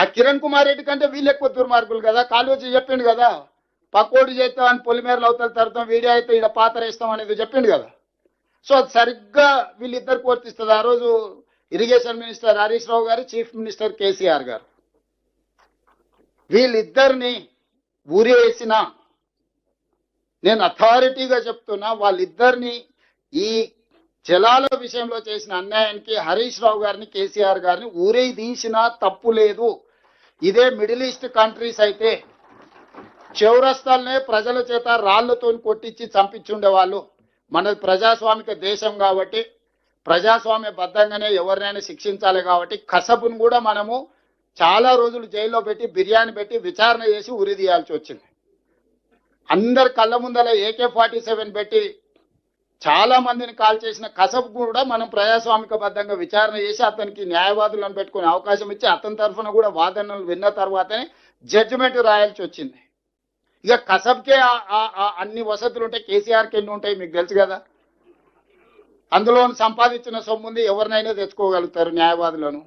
ఆ కిరణ్ కుమార్ రెడ్డి కంటే వీళ్ళు ఎక్కువ దుర్మార్గులు కదా. కాళోజీ చెప్పిండు కదా, పకోడి చేస్తాం అని పొలిమేరలు అవతల తడతాం, వీడియో అయితే ఇక్కడ పాత్ర వేస్తాం అనేది చెప్పిండు కదా. సో అది సరిగ్గా వీళ్ళిద్దరు వర్తిస్తుంది. ఆ రోజు ఇరిగేషన్ మినిస్టర్ హరీష్ రావు గారు, చీఫ్ మినిస్టర్ కేసీఆర్ గారు, వీళ్ళిద్దరిని ఊరేసిన, నేను అథారిటీగా చెప్తున్నా, వాళ్ళిద్దరిని ఈ జలాల విషయంలో చేసిన అన్యాయానికి హరీష్ రావు గారిని, కేసీఆర్ గారిని ఊరే తీసినా తప్పు లేదు. ఇదే మిడిల్ ఈస్ట్ కంట్రీస్ అయితే చౌరస్తాలనే ప్రజల చేత రాళ్లతో కొట్టించి చంపించుండేవాళ్ళు. మనది ప్రజాస్వామిక దేశం కాబట్టి ప్రజాస్వామ్య బద్ధంగానే ఎవరినైనా శిక్షించాలి కాబట్టి కసబును కూడా మనము చాలా రోజులు జైల్లో పెట్టి బిర్యానీ పెట్టి విచారణ చేసి ఉరి తీయాల్సి వచ్చింది. అందరి కళ్ళ ముందల AK-47 పెట్టి చాలా మందిని కాల్ చేసిన కసబ్ కూడా మనం ప్రజాస్వామిక బద్ధంగా విచారణ చేసి అతనికి న్యాయవాదులను పెట్టుకునే అవకాశం ఇచ్చి అతని తరఫున కూడా వాదనలు విన్న తర్వాతనే జడ్జిమెంట్ రాయాల్సి వచ్చింది. ఇక కసబ్కే అన్ని వసతులు ఉంటాయి, కేసీఆర్కి ఎన్ని ఉంటాయి మీకు తెలుసు కదా. అందులో సంపాదించిన సొమ్ముంది ఎవరినైనా తెచ్చుకోగలుగుతారు న్యాయవాదులను.